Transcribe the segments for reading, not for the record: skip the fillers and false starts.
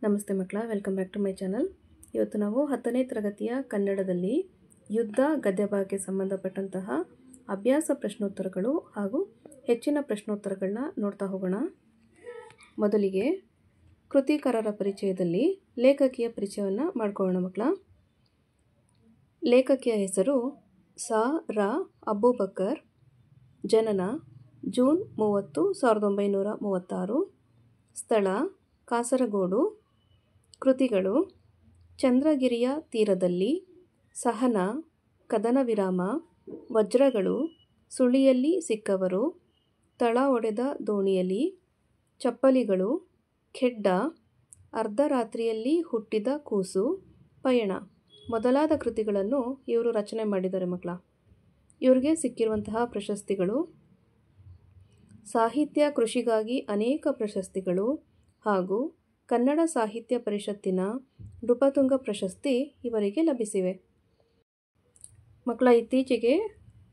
ನಮಸ್ತೆ ಮಕ್ಕಳ, welcome back to my channel. ಇವತ್ತು ನಾವು 10ನೇ ತರಗತಿಯ ಕನ್ನಡದಲ್ಲಿ ಯುದ್ಧ ಗದ್ಯಭಾಗಕ್ಕೆ ಸಂಬಂಧಪಟ್ಟಂತಹ ಅಭ್ಯಾಸ ಪ್ರಶ್ನೋತ್ತರಗಳು ಹಾಗೂ ಹೆಚ್ಚಿನ ಪ್ರಶ್ನೋತ್ತರಗಳನ್ನ ನೋಡ್ತಾ ಹೋಗೋಣ. ಮೊದಲಿಗೆ ಕೃತಿಕಾರರ ಪರಿಚಯದಲ್ಲಿ ಲೇಖಕಿಯ ಪರಿಚಯವನ್ನು ಮಾಡ್ಕೊಳ್ಳೋಣ ಮಕ್ಕಳ. ಲೇಖಕಿಯ ಹೆಸರು ಸ.ರಾ. ಅಬೂಬಕರ್. ಜನನ ಜೂನ್ 30, 1936. ಸ್ಥಳ ಕಾಸರಗೋಡು. ಕೃತಿಗಳು ಚಂದ್ರಗಿರಿಯ ತೀರದಲ್ಲಿ, ಸಹನ, ಕದನ ವಿರಾಮ, ವಜ್ರಗಳು, ಸುಳಿಯಲ್ಲಿ ಸಿಕ್ಕವರು, ತಳ ಒಡೆದ ದೋಣಿಯಲ್ಲಿ, ಚಪ್ಪಲಿಗಳು, ಖೆಡ್ಡ, ಅರ್ಧರಾತ್ರಿಯಲ್ಲಿ ಹುಟ್ಟಿದ ಕೂಸು, ಪಯಣ ಮೊದಲಾದ ಕೃತಿಗಳನ್ನು ಇವರು ರಚನೆ ಮಾಡಿದ್ದಾರೆ ಮಕ್ಕಳ. ಇವರಿಗೆ ಸಿಕ್ಕಿರುವಂತಹ ಪ್ರಶಸ್ತಿಗಳು: ಸಾಹಿತ್ಯ ಕೃಷಿಗಾಗಿ ಅನೇಕ ಪ್ರಶಸ್ತಿಗಳು ಹಾಗೂ ಕನ್ನಡ ಸಾಹಿತ್ಯ ಪರಿಷತ್ತಿನ ನೃಪತುಂಗ ಪ್ರಶಸ್ತಿ ಇವರಿಗೆ ಲಭಿಸಿವೆ. ಮಕ್ಕಳ, ಇತ್ತೀಚೆಗೆ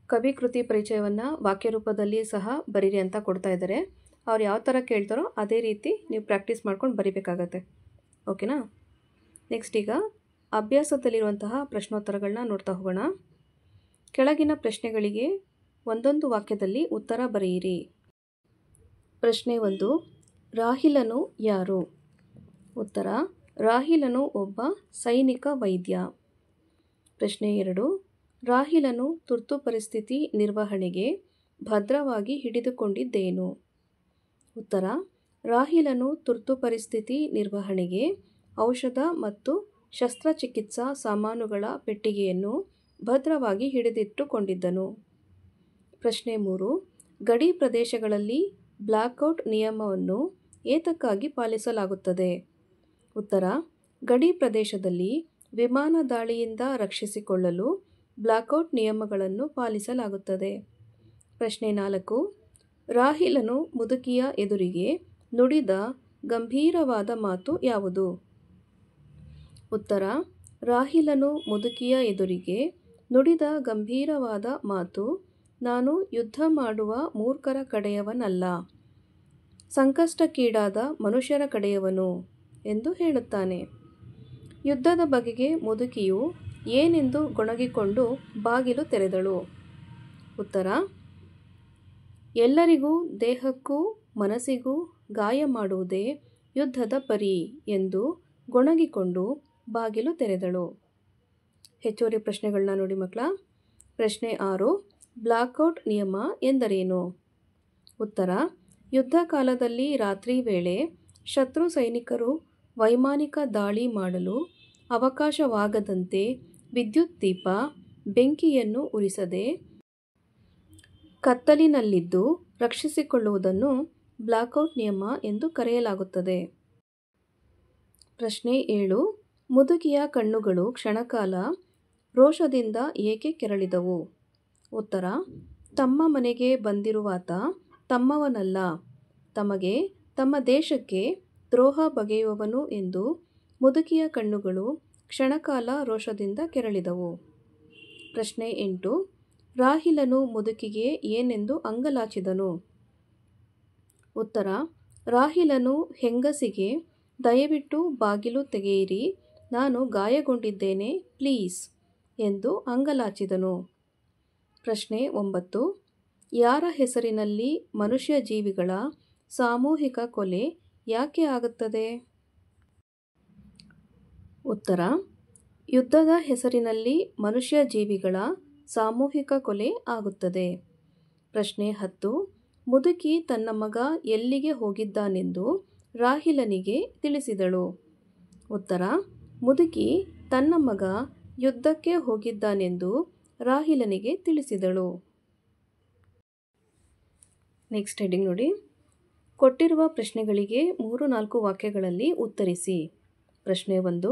ಕವಿ ಕೃತಿ ಪರಿಚಯವನ್ನು ವಾಕ್ಯ ರೂಪದಲ್ಲಿ ಸಹ ಬರೀರಿ ಅಂತ ಕೊಡ್ತಾ ಇದ್ದಾರೆ. ಅವ್ರು ಯಾವ ಥರ ಕೇಳ್ತಾರೋ ಅದೇ ರೀತಿ ನೀವು ಪ್ರಾಕ್ಟೀಸ್ ಮಾಡ್ಕೊಂಡು ಬರಿಬೇಕಾಗತ್ತೆ. ಓಕೆನಾ? ನೆಕ್ಸ್ಟ್ ಈಗ ಅಭ್ಯಾಸದಲ್ಲಿರುವಂತಹ ಪ್ರಶ್ನೋತ್ತರಗಳನ್ನ ನೋಡ್ತಾ ಹೋಗೋಣ. ಕೆಳಗಿನ ಪ್ರಶ್ನೆಗಳಿಗೆ ಒಂದೊಂದು ವಾಕ್ಯದಲ್ಲಿ ಉತ್ತರ ಬರೆಯಿರಿ. ಪ್ರಶ್ನೆ 1, ರಾಹಿಲನು ಯಾರು? ಉತ್ತರ: ರಾಹಿಲನು ಒಬ್ಬ ಸೈನಿಕ ವೈದ್ಯ. ಪ್ರಶ್ನೆ 2, ರಾಹಿಲನು ತುರ್ತು ಪರಿಸ್ಥಿತಿ ನಿರ್ವಹಣೆಗೆ ಭದ್ರವಾಗಿ ಹಿಡಿದುಕೊಂಡಿದ್ದೇನು? ಉತ್ತರ: ರಾಹಿಲನು ತುರ್ತು ಪರಿಸ್ಥಿತಿ ನಿರ್ವಹಣೆಗೆ ಔಷಧ ಮತ್ತು ಶಸ್ತ್ರಚಿಕಿತ್ಸಾ ಸಾಮಾನುಗಳ ಪೆಟ್ಟಿಗೆಯನ್ನು ಭದ್ರವಾಗಿ ಹಿಡಿದಿಟ್ಟುಕೊಂಡಿದ್ದನು. ಪ್ರಶ್ನೆ 3, ಗಡಿ ಪ್ರದೇಶಗಳಲ್ಲಿ ಬ್ಲ್ಯಾಕ್ಔಟ್ ನಿಯಮವನ್ನು ಏತಕ್ಕಾಗಿ ಪಾಲಿಸಲಾಗುತ್ತದೆ? ಉತ್ತರ: ಗಡಿ ಪ್ರದೇಶದಲ್ಲಿ ವಿಮಾನ ದಾಳಿಯಿಂದ ರಕ್ಷಿಸಿಕೊಳ್ಳಲು ಬ್ಲ್ಯಾಕ್ಔಟ್ ನಿಯಮಗಳನ್ನು ಪಾಲಿಸಲಾಗುತ್ತದೆ. ಪ್ರಶ್ನೆ 4, ರಾಹಿಲನು ಮುದುಕಿಯ ಎದುರಿಗೆ ನುಡಿದ ಗಂಭೀರವಾದ ಮಾತು ಯಾವುದು? ಉತ್ತರ: ರಾಹಿಲನು ಮುದುಕಿಯ ಎದುರಿಗೆ ನುಡಿದ ಗಂಭೀರವಾದ ಮಾತು: ನಾನು ಯುದ್ಧ ಮಾಡುವ ಮೂರ್ಖರ ಕಡೆಯವನಲ್ಲ, ಸಂಕಷ್ಟಕ್ಕೀಡಾದ ಮನುಷ್ಯರ ಕಡೆಯವನು ಎಂದು ಹೇಳುತ್ತಾನೆ. ಯುದ್ಧದ ಬಗೆಗೆ ಮುದುಕಿಯು ಏನೆಂದು ಗೊಣಗಿಕೊಂಡು ಬಾಗಿಲು ತೆರೆದಳು? ಉತ್ತರ: ಎಲ್ಲರಿಗೂ ದೇಹಕ್ಕೂ ಮನಸ್ಸಿಗೂ ಗಾಯ ಮಾಡುವುದೇ ಯುದ್ಧದ ಪರಿ ಎಂದು ಗೊಣಗಿಕೊಂಡು ಬಾಗಿಲು ತೆರೆದಳು. ಹೆಚ್ಚುವರಿ ಪ್ರಶ್ನೆಗಳನ್ನ ನೋಡಿ ಮಕ್ಕಳ. ಪ್ರಶ್ನೆ 6, ಬ್ಲ್ಯಾಕ್ಔಟ್ ನಿಯಮ ಎಂದರೇನು? ಉತ್ತರ: ಯುದ್ಧ ಕಾಲದಲ್ಲಿ ರಾತ್ರಿ ವೇಳೆ ಶತ್ರು ಸೈನಿಕರು ವೈಮಾನಿಕ ದಾಳಿ ಮಾಡಲು ಅವಕಾಶವಾಗದಂತೆ ವಿದ್ಯುತ್ ದೀಪ, ಬೆಂಕಿಯನ್ನು ಉರಿಸದೆ ಕತ್ತಲಿನಲ್ಲಿದ್ದು ರಕ್ಷಿಸಿಕೊಳ್ಳುವುದನ್ನು ಬ್ಲ್ಯಾಕ್ಔಟ್ ನಿಯಮ ಎಂದು ಕರೆಯಲಾಗುತ್ತದೆ. ಪ್ರಶ್ನೆ 7, ಮುದುಕಿಯ ಕಣ್ಣುಗಳು ಕ್ಷಣಕಾಲ ರೋಷದಿಂದ ಏಕೆ ಕೆರಳಿದವು? ಉತ್ತರ: ತಮ್ಮ ಮನೆಗೆ ಬಂದಿರುವಾತ ತಮ್ಮವನಲ್ಲ, ತಮಗೆ ತಮ್ಮ ದೇಶಕ್ಕೆ ದ್ರೋಹ ಬಗೆಯುವವನು ಎಂದು ಮುದುಕಿಯ ಕಣ್ಣುಗಳು ಕ್ಷಣಕಾಲ ರೋಷದಿಂದ ಕೆರಳಿದವು. ಪ್ರಶ್ನೆ 8, ರಾಹಿಲನು ಮುದುಕಿಗೆ ಏನೆಂದು ಅಂಗಲಾಚಿದನು? ಉತ್ತರ: ರಾಹಿಲನು ಹೆಂಗಸಿಗೆ ದಯವಿಟ್ಟು ಬಾಗಿಲು ತೆಗೆಯಿರಿ, ನಾನು ಗಾಯಗೊಂಡಿದ್ದೇನೆ ಪ್ಲೀಸ್ ಎಂದು ಅಂಗಲಾಚಿದನು. ಪ್ರಶ್ನೆ 9, ಯಾರ ಹೆಸರಿನಲ್ಲಿ ಮನುಷ್ಯ ಜೀವಿಗಳ ಸಾಮೂಹಿಕ ಕೊಲೆ ಯಾಕೆ ಆಗುತ್ತದೆ? ಉತ್ತರ: ಯುದ್ಧದ ಹೆಸರಿನಲ್ಲಿ ಮನುಷ್ಯ ಜೀವಿಗಳ ಸಾಮೂಹಿಕ ಕೊಲೆ ಆಗುತ್ತದೆ. ಪ್ರಶ್ನೆ 10, ಮುದುಕಿ ತನ್ನ ಮಗ ಎಲ್ಲಿಗೆ ಹೋಗಿದ್ದಾನೆಂದು ರಾಹಿಲನಿಗೆ ತಿಳಿಸಿದಳು? ಉತ್ತರ: ಮುದುಕಿ ತನ್ನ ಮಗ ಯುದ್ಧಕ್ಕೆ ಹೋಗಿದ್ದಾನೆಂದು ರಾಹಿಲನಿಗೆ ತಿಳಿಸಿದಳು. ನೆಕ್ಸ್ಟ್ ಹೆಡಿಂಗ್ ನೋಡಿ. ಕೊಟ್ಟಿರುವ ಪ್ರಶ್ನೆಗಳಿಗೆ 3-4 ವಾಕ್ಯಗಳಲ್ಲಿ ಉತ್ತರಿಸಿ. ಪ್ರಶ್ನೆ 1,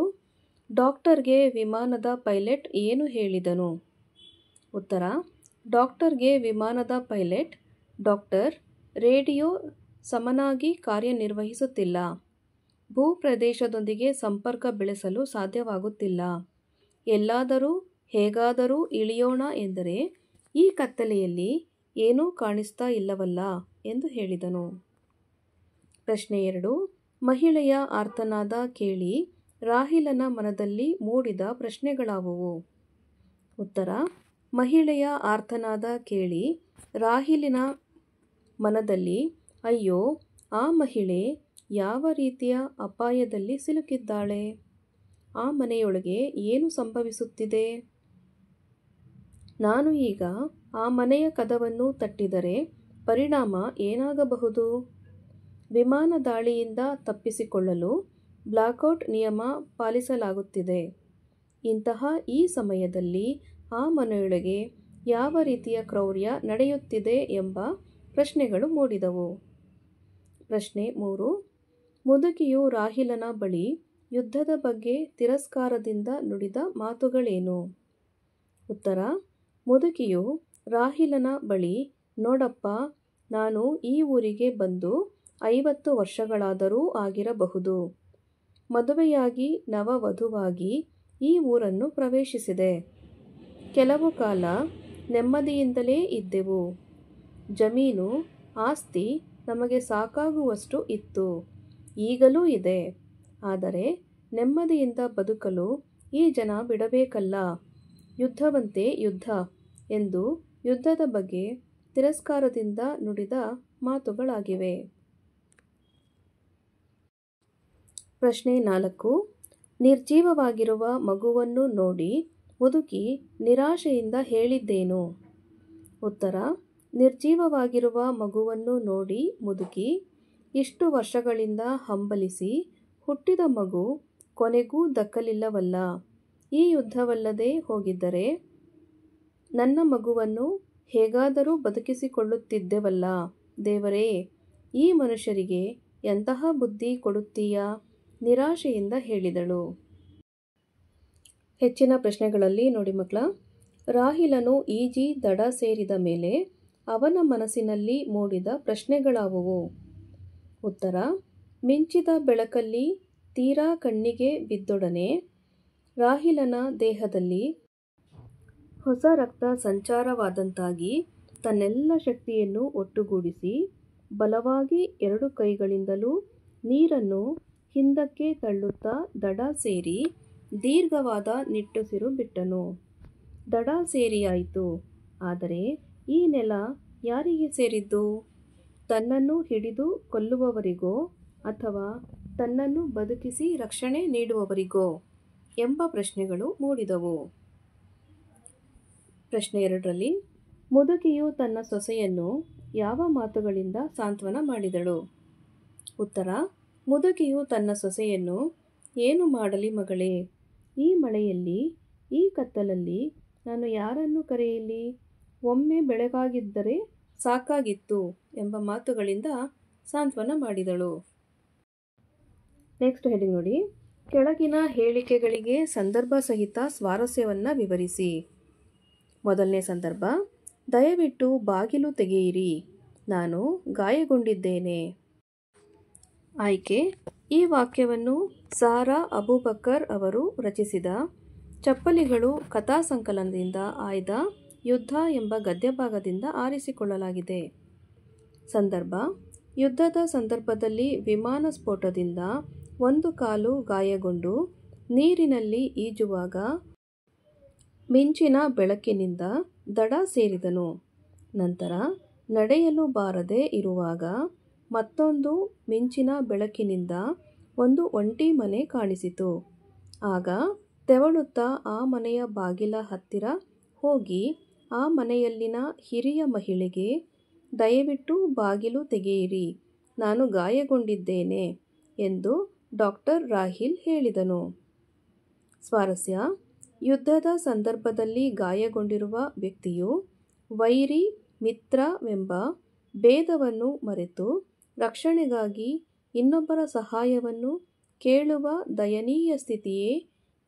ಡಾಕ್ಟರ್ಗೆ ವಿಮಾನದ ಪೈಲಟ್ ಏನು ಹೇಳಿದನು? ಉತ್ತರ: ಡಾಕ್ಟರ್ಗೆ ವಿಮಾನದ ಪೈಲಟ್, ಡಾಕ್ಟರ್, ರೇಡಿಯೋ ಸಮನಾಗಿ ಕಾರ್ಯನಿರ್ವಹಿಸುತ್ತಿಲ್ಲ, ಭೂಪ್ರದೇಶದೊಂದಿಗೆ ಸಂಪರ್ಕ ಬೆಳೆಸಲು ಸಾಧ್ಯವಾಗುತ್ತಿಲ್ಲ, ಎಲ್ಲಾದರೂ ಹೇಗಾದರೂ ಇಳಿಯೋಣ ಎಂದರೆ ಈ ಕತ್ತಲೆಯಲ್ಲಿ ಏನೂ ಕಾಣಿಸ್ತಾ ಇಲ್ಲವಲ್ಲ ಎಂದು ಹೇಳಿದನು. ಪ್ರಶ್ನೆ 2, ಮಹಿಳೆಯ ಆರ್ತನಾದ ಕೇಳಿ ರಾಹಿಲನ ಮನದಲ್ಲಿ ಮೂಡಿದ ಪ್ರಶ್ನೆಗಳಾವುವು? ಉತ್ತರ: ಮಹಿಳೆಯ ಆರ್ತನಾದ ಕೇಳಿ ರಾಹಿಲಿನ ಮನದಲ್ಲಿ ಅಯ್ಯೋ, ಆ ಮಹಿಳೆ ಯಾವ ರೀತಿಯ ಅಪಾಯದಲ್ಲಿ ಸಿಲುಕಿದ್ದಾಳೆ? ಆ ಮನೆಯೊಳಗೆ ಏನು ಸಂಭವಿಸುತ್ತಿದೆ? ನಾನು ಈಗ ಆ ಮನೆಯ ಕದವನ್ನು ತಟ್ಟಿದರೆ ಪರಿಣಾಮ ಏನಾಗಬಹುದು? ವಿಮಾನ ದಾಳಿಯಿಂದ ತಪ್ಪಿಸಿಕೊಳ್ಳಲು ಬ್ಲಾಕ್ಔಟ್ ನಿಯಮ ಪಾಲಿಸಲಾಗುತ್ತಿದೆ. ಇಂತಹ ಈ ಸಮಯದಲ್ಲಿ ಆ ಮನೆಯೊಳಗೆ ಯಾವ ರೀತಿಯ ಕ್ರೌರ್ಯ ನಡೆಯುತ್ತಿದೆ ಎಂಬ ಪ್ರಶ್ನೆಗಳು ಮೂಡಿದವು. ಪ್ರಶ್ನೆ 3. ಮುದುಕಿಯು ರಾಹಿಲನ ಬಳಿ ಯುದ್ಧದ ಬಗ್ಗೆ ತಿರಸ್ಕಾರದಿಂದ ನುಡಿದ ಮಾತುಗಳೇನು? ಉತ್ತರ: ಮುದುಕಿಯು ರಾಹಿಲನ ಬಳಿ, ನೋಡಪ್ಪ, ನಾನು ಈ ಊರಿಗೆ ಬಂದು 50 ವರ್ಷಗಳಾದರೂ ಆಗಿರಬಹುದು. ಮದುವೆಯಾಗಿ ನವವಧುವಾಗಿ ಈ ಊರನ್ನು ಪ್ರವೇಶಿಸಿದೆ. ಕೆಲವು ಕಾಲ ನೆಮ್ಮದಿಯಿಂದಲೇ ಇದ್ದೆವು. ಜಮೀನು ಆಸ್ತಿ ನಮಗೆ ಸಾಕಾಗುವಷ್ಟು ಇತ್ತು, ಈಗಲೂ ಇದೆ. ಆದರೆ ನೆಮ್ಮದಿಯಿಂದ ಬದುಕಲು ಈ ಜನ ಬಿಡಬೇಕಲ್ಲ. ಯುದ್ಧವಂತೆ ಯುದ್ಧ ಎಂದು ಯುದ್ಧದ ಬಗ್ಗೆ ತಿರಸ್ಕಾರದಿಂದ ನುಡಿದ ಮಾತುಗಳಾಗಿವೆ. ಪ್ರಶ್ನೆ 4. ನಿರ್ಜೀವವಾಗಿರುವ ಮಗುವನ್ನು ನೋಡಿ ಮುದುಕಿ ನಿರಾಶೆಯಿಂದ ಹೇಳಿದ್ದೇನು? ಉತ್ತರ: ನಿರ್ಜೀವವಾಗಿರುವ ಮಗುವನ್ನು ನೋಡಿ ಮುದುಕಿ, ಇಷ್ಟು ವರ್ಷಗಳಿಂದ ಹಂಬಲಿಸಿ ಹುಟ್ಟಿದ ಮಗು ಕೊನೆಗೂ ದಕ್ಕಲಿಲ್ಲವಲ್ಲ. ಈ ಯುದ್ಧವಲ್ಲದೆ ಹೋಗಿದ್ದರೆ ನನ್ನ ಮಗುವನ್ನು ಹೇಗಾದರೂ ಬದುಕಿಸಿಕೊಳ್ಳುತ್ತಿದ್ದೆವಲ್ಲ. ದೇವರೇ, ಈ ಮನುಷ್ಯರಿಗೆ ಎಂತಹ ಬುದ್ಧಿ ಕೊಡುತ್ತೀಯಾ? ನಿರಾಶೆಯಿಂದ ಹೇಳಿದಳು. ಹೆಚ್ಚಿನ ಪ್ರಶ್ನೆಗಳಲ್ಲಿ ನೋಡಿ ಮಕ್ಕಳ, ರಾಹಿಲನು ಈಜಿ ದಡ ಸೇರಿದ ಮೇಲೆ ಅವನ ಮನಸ್ಸಿನಲ್ಲಿ ಮೂಡಿದ ಪ್ರಶ್ನೆಗಳಾವುವು? ಉತ್ತರ: ಮಿಂಚಿದ ಬೆಳಕಲ್ಲಿ ತೀರಾ ಕಣ್ಣಿಗೆ ಬಿದ್ದೊಡನೆ ರಾಹಿಲನ ದೇಹದಲ್ಲಿ ಹೊಸ ರಕ್ತ ಸಂಚಾರವಾದಂತಾಗಿ ತನ್ನೆಲ್ಲ ಶಕ್ತಿಯನ್ನು ಒಟ್ಟುಗೂಡಿಸಿ ಬಲವಾಗಿ 2 ಕೈಗಳಿಂದಲೂ ನೀರನ್ನು ಹಿಂದಕ್ಕೆ ತಳ್ಳುತ್ತಾ ದಡ ಸೇರಿ ದೀರ್ಘವಾದ ನಿಟ್ಟುಸಿರು ಬಿಟ್ಟನು. ದಡ ಸೇರಿಯಾಯಿತು. ಆದರೆ ಈ ನೆಲ ಯಾರಿಗೆ ಸೇರಿದ್ದು? ತನ್ನನ್ನು ಹಿಡಿದು ಕೊಲ್ಲುವವರಿಗೋ ಅಥವಾ ತನ್ನನ್ನು ಬದುಕಿಸಿ ರಕ್ಷಣೆ ನೀಡುವವರಿಗೋ ಎಂಬ ಪ್ರಶ್ನೆಗಳು ಮೂಡಿದವು. ಪ್ರಶ್ನೆ 2ರಲ್ಲಿ ಮುದುಕಿಯು ತನ್ನ ಸೊಸೆಯನ್ನು ಯಾವ ಮಾತುಗಳಿಂದ ಸಾಂತ್ವನ ಮಾಡಿದಳು? ಉತ್ತರ: ಮುದುಕಿಯು ತನ್ನ ಸೊಸೆಯನ್ನು, ಏನು ಮಾಡಲಿ ಮಗಳೇ, ಈ ಮಳೆಯಲ್ಲಿ, ಈ ಕತ್ತಲಲ್ಲಿ ನಾನು ಯಾರನ್ನು ಕರೆಯಲಿ? ಒಮ್ಮೆ ಬೆಳಗಾಗಿದ್ದರೆ ಸಾಕಾಗಿತ್ತು ಎಂಬ ಮಾತುಗಳಿಂದ ಸಾಂತ್ವನ ಮಾಡಿದಳು. ನೆಕ್ಸ್ಟ್ ಹೆಡಿಂಗ್ ನೋಡಿ, ಕೆಳಗಿನ ಹೇಳಿಕೆಗಳಿಗೆ ಸಂದರ್ಭ ಸಹಿತ ಸ್ವಾರಸ್ಯವನ್ನು ವಿವರಿಸಿ. ಮೊದಲನೇ ಸಂದರ್ಭ: ದಯವಿಟ್ಟು ಬಾಗಿಲು ತೆಗೆಯಿರಿ, ನಾನು ಗಾಯಗೊಂಡಿದ್ದೇನೆ. ಆಯ್ಕೆ: ಈ ವಾಕ್ಯವನ್ನು ಸಾರಾ ಅಬೂಬಕರ್ ಅವರು ರಚಿಸಿದ ಚಪ್ಪಲಿಗಳು ಕಥಾ ಸಂಕಲನದಿಂದ ಆಯ್ದ ಯುದ್ಧ ಎಂಬ ಗದ್ಯಭಾಗದಿಂದ ಆರಿಸಿಕೊಳ್ಳಲಾಗಿದೆ. ಸಂದರ್ಭ: ಯುದ್ಧದ ಸಂದರ್ಭದಲ್ಲಿ ವಿಮಾನ ಸ್ಫೋಟದಿಂದ ಒಂದು ಕಾಲು ಗಾಯಗೊಂಡು ನೀರಿನಲ್ಲಿ ಈಜುವಾಗ ಮಿಂಚಿನ ಬೆಳಕಿನಿಂದ ದಡ ಸೇರಿದನು. ನಂತರ ನಡೆಯಲು ಬಾರದೆ ಇರುವಾಗ ಮತ್ತೊಂದು ಮಿಂಚಿನ ಬೆಳಕಿನಿಂದ ಒಂದು ಒಂಟಿ ಮನೆ ಕಾಣಿಸಿತು. ಆಗ ತೆವಳುತ್ತಾ ಆ ಮನೆಯ ಬಾಗಿಲ ಹತ್ತಿರ ಹೋಗಿ ಆ ಮನೆಯಲ್ಲಿನ ಹಿರಿಯ ಮಹಿಳೆಗೆ, ದಯವಿಟ್ಟು ಬಾಗಿಲು ತೆಗೆಯಿರಿ, ನಾನು ಗಾಯಗೊಂಡಿದ್ದೇನೆ ಎಂದು ಡಾಕ್ಟರ್ ರಾಹಿಲ್ ಹೇಳಿದನು. ಸ್ವಾರಸ್ಯ: ಯುದ್ಧದ ಸಂದರ್ಭದಲ್ಲಿ ಗಾಯಗೊಂಡಿರುವ ವ್ಯಕ್ತಿಯು ವೈರಿ ಮಿತ್ರವೆಂಬ ಭೇದವನ್ನು ಮರೆತು ರಕ್ಷಣೆಗಾಗಿ ಇನ್ನೊಬ್ಬರ ಸಹಾಯವನ್ನು ಕೇಳುವ ದಯನೀಯ ಸ್ಥಿತಿಯೇ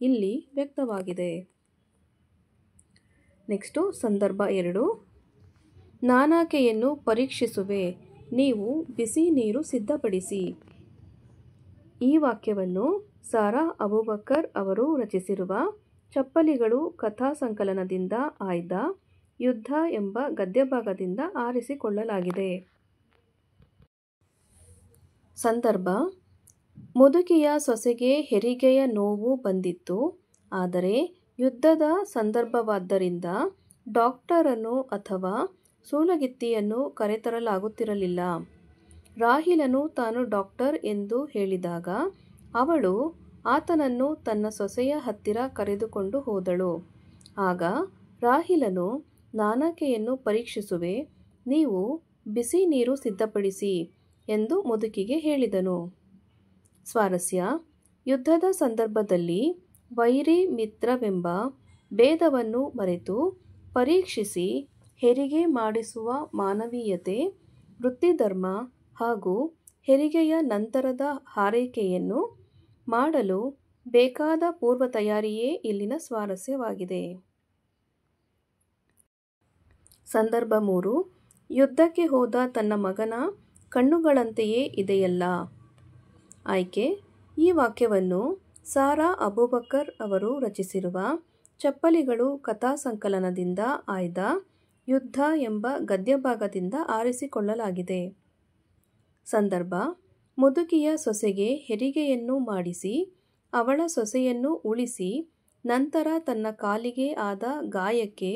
ಇಲ್ಲಿ ವ್ಯಕ್ತವಾಗಿದೆ. ನೆಕ್ಸ್ಟು ಸಂದರ್ಭ 2: ನಾನಾಕೆಯನ್ನು ಪರೀಕ್ಷಿಸುವೆ, ನೀವು ಬಿಸಿ ನೀರು ಸಿದ್ಧಪಡಿಸಿ. ಈ ವಾಕ್ಯವನ್ನು ಸಾರಾ ಅಬೂಬಕರ್ ಅವರು ರಚಿಸಿರುವ ಚಪ್ಪಲಿಗಳು ಕಥಾ ಸಂಕಲನದಿಂದ ಆಯ್ದ ಯುದ್ಧ ಎಂಬ ಗದ್ಯಭಾಗದಿಂದ ಆರಿಸಿಕೊಳ್ಳಲಾಗಿದೆ. ಸಂದರ್ಭ: ಮುದುಕಿಯ ಸೊಸೆಗೆ ಹೆರಿಗೆಯ ನೋವು ಬಂದಿತ್ತು. ಆದರೆ ಯುದ್ಧದ ಸಂದರ್ಭವಾದ್ದರಿಂದ ಡಾಕ್ಟರನ್ನು ಅಥವಾ ಸೂಲಗಿತ್ತಿಯನ್ನು ಕರೆತರಲಾಗುತ್ತಿರಲಿಲ್ಲ. ರಾಹೀಲನು ತಾನು ಡಾಕ್ಟರ್ ಎಂದು ಹೇಳಿದಾಗ ಅವಳು ಆತನನ್ನು ತನ್ನ ಸೊಸೆಯ ಹತ್ತಿರ ಕರೆದುಕೊಂಡು ಹೋದಳು. ಆಗ ರಾಹೀಲನು, ನಾನಾಕೆಯನ್ನು ಪರೀಕ್ಷಿಸುವೆ, ನೀವು ಬಿಸಿ ನೀರು ಸಿದ್ಧಪಡಿಸಿ ಎಂದು ಮುದುಕಿಗೆ ಹೇಳಿದನು. ಸ್ವಾರಸ್ಯ: ಯುದ್ಧದ ಸಂದರ್ಭದಲ್ಲಿ ವೈರಿ ಮಿತ್ರವೆಂಬ ಭೇದವನ್ನು ಮರೆತು ಪರೀಕ್ಷಿಸಿ ಹೆರಿಗೆ ಮಾಡಿಸುವ ಮಾನವೀಯತೆ, ವೃತ್ತಿಧರ್ಮ ಹಾಗೂ ಹೆರಿಗೆಯ ನಂತರದ ಆರೈಕೆಯನ್ನು ಮಾಡಲು ಬೇಕಾದ ಪೂರ್ವ ತಯಾರಿಯೇ ಇಲ್ಲಿನ ಸ್ವಾರಸ್ಯವಾಗಿದೆ. ಸಂದರ್ಭ 3. ಯುದ್ಧಕ್ಕೆ ಹೋದ ತನ್ನ ಮಗನ ಕಣ್ಣುಗಳಂತೆಯೇ ಇದೆಯಲ್ಲ. ಆಯ್ಕೆ: ಈ ವಾಕ್ಯವನ್ನು ಸಾರಾ ಅಬೂಬಕರ್ ಅವರು ರಚಿಸಿರುವ ಚಪ್ಪಲಿಗಳು ಕಥಾಸಂಕಲನದಿಂದ ಆಯ್ದ ಯುದ್ಧ ಎಂಬ ಗದ್ಯಭಾಗದಿಂದ ಆರಿಸಿಕೊಳ್ಳಲಾಗಿದೆ. ಸಂದರ್ಭ: ಮುದುಕಿಯ ಸೊಸೆಗೆ ಹೆರಿಗೆಯನ್ನು ಮಾಡಿಸಿ ಅವಳ ಸೊಸೆಯನ್ನು ಉಳಿಸಿ ನಂತರ ತನ್ನ ಕಾಲಿಗೆ ಆದ ಗಾಯಕ್ಕೆ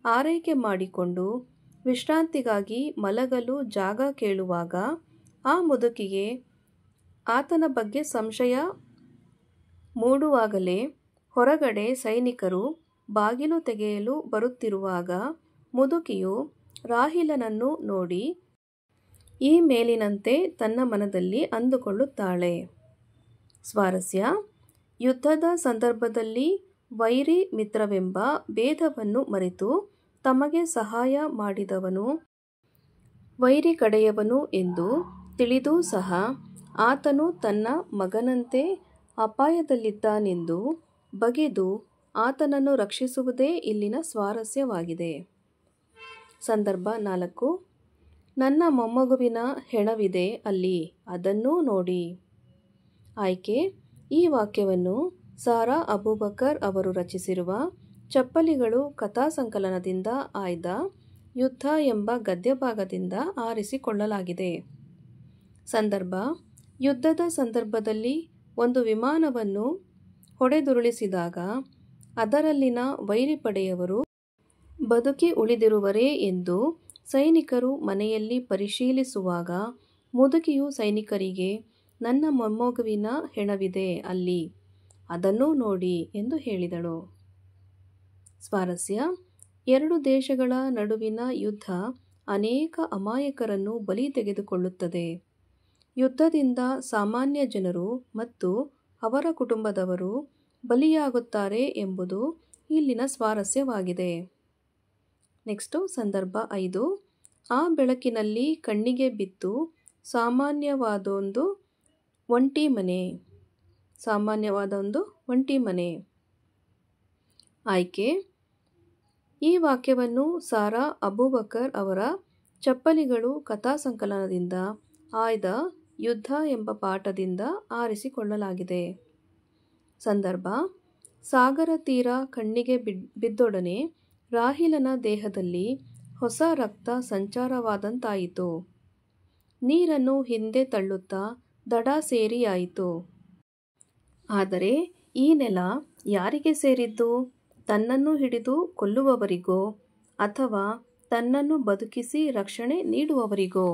ಆರೈಕೆ ಮಾಡಿಕೊಂಡು ವಿಶ್ರಾಂತಿಗಾಗಿ ಮಲಗಲು ಜಾಗ ಕೇಳುವಾಗ ಆ ಮುದುಕಿಗೆ ಆತನ ಬಗ್ಗೆ ಸಂಶಯ ಮೂಡುವಾಗಲೇ ಹೊರಗಡೆ ಸೈನಿಕರು ಬಾಗಿಲು ತೆಗೆಯಲು ಬರುತ್ತಿರುವಾಗ ಮುದುಕಿಯು ರಾಹೀಲನನ್ನು ನೋಡಿ ಈ ಮೇಲಿನಂತೆ ತನ್ನ ಮನದಲ್ಲಿ ಅಂದುಕೊಳ್ಳುತ್ತಾಳೆ. ಸ್ವಾರಸ್ಯ: ಯುದ್ಧದ ಸಂದರ್ಭದಲ್ಲಿ ವೈರಿ ಮಿತ್ರವೆಂಬ ಭೇದವನ್ನು ಮರೆತು ತಮಗೆ ಸಹಾಯ ಮಾಡಿದವನು ವೈರಿ ಕಡೆಯವನು ಎಂದು ತಿಳಿದೂ ಸಹ ಆತನು ತನ್ನ ಮಗನಂತೆ ಅಪಾಯದಲ್ಲಿದ್ದಾನೆಂದು ಬಗೆದು ಆತನನ್ನು ರಕ್ಷಿಸುವುದೇ ಇಲ್ಲಿನ ಸ್ವಾರಸ್ಯವಾಗಿದೆ. ಸಂದರ್ಭ 4. ನನ್ನ ಮೊಮ್ಮಗುವಿನ ಹೆಣವಿದೆ ಅಲ್ಲಿ, ಅದನ್ನೂ ನೋಡಿ. ಆಯ್ಕೆ: ಈ ವಾಕ್ಯವನ್ನು ಸಾರಾ ಅಬೂಬಕರ್ ಅವರು ರಚಿಸಿರುವ ಚಪ್ಪಲಿಗಳು ಕಥಾಸಂಕಲನದಿಂದ ಆಯ್ದ ಯುದ್ಧ ಎಂಬ ಗದ್ಯಭಾಗದಿಂದ ಆರಿಸಿಕೊಳ್ಳಲಾಗಿದೆ. ಸಂದರ್ಭ: ಯುದ್ಧದ ಸಂದರ್ಭದಲ್ಲಿ ಒಂದು ವಿಮಾನವನ್ನು ಹೊಡೆದುರುಳಿಸಿದಾಗ ಅದರಲ್ಲಿನ ವೈರಿ ಪಡೆಯವರು ಬದುಕಿ ಉಳಿದಿರುವರೇ ಎಂದು ಸೈನಿಕರು ಮನೆಯಲ್ಲಿ ಪರಿಶೀಲಿಸುವಾಗ ಮುದುಕಿಯು ಸೈನಿಕರಿಗೆ, ನನ್ನ ಮೊಮ್ಮಗುವಿನ ಹೆಣವಿದೆ ಅಲ್ಲಿ, ಅದನ್ನೂ ನೋಡಿ ಎಂದು ಹೇಳಿದಳು. ಸ್ವಾರಸ್ಯ: ಎರಡು ದೇಶಗಳ ನಡುವಿನ ಯುದ್ಧ ಅನೇಕ ಅಮಾಯಕರನ್ನು ಬಲಿ ತೆಗೆದುಕೊಳ್ಳುತ್ತದೆ. ಯುದ್ಧದಿಂದ ಸಾಮಾನ್ಯ ಜನರು ಮತ್ತು ಅವರ ಕುಟುಂಬದವರು ಬಲಿಯಾಗುತ್ತಾರೆ ಎಂಬುದು ಇಲ್ಲಿನ ಸ್ವಾರಸ್ಯವಾಗಿದೆ. ನೆಕ್ಸ್ಟು ಸಂದರ್ಭ 5. ಆ ಬೆಳಕಿನಲ್ಲಿ ಕಣ್ಣಿಗೆ ಬಿತ್ತು ಸಾಮಾನ್ಯವಾದೊಂದು ಒಂಟಿ ಮನೆ. ಆಯ್ಕೆ: ಈ ವಾಕ್ಯವನ್ನು ಸಾರಾ ಅಬೂಬಕರ್ ಅವರ ಚಪ್ಪಲಿಗಳು ಕಥಾಸಂಕಲನದಿಂದ ಆಯ್ದ ಯುದ್ಧ ಎಂಬ ಪಾಠದಿಂದ ಆರಿಸಿಕೊಳ್ಳಲಾಗಿದೆ. ಸಂದರ್ಭ: ಸಾಗರ ತೀರ ಕಣ್ಣಿಗೆ ಬಿದ್ದೊಡನೆ ರಾಹೀಲನ ದೇಹದಲ್ಲಿ ಹೊಸ ರಕ್ತ ಸಂಚಾರವಾದಂತಾಯಿತು. ನೀರನ್ನು ಹಿಂದೆ ತಳ್ಳುತ್ತಾ ದಡ ಸೇರಿಯಾಯಿತು. ಆದರೆ ಈ ನೆಲ ಯಾರಿಗೆ ಸೇರಿದ್ದು? ತನ್ನನ್ನು ಹಿಡಿದು ಕೊಲ್ಲುವವರಿಗೋ ಅಥವಾ ತನ್ನನ್ನು ಬದುಕಿಸಿ ರಕ್ಷಣೆ ನೀಡುವವರಿಗೋ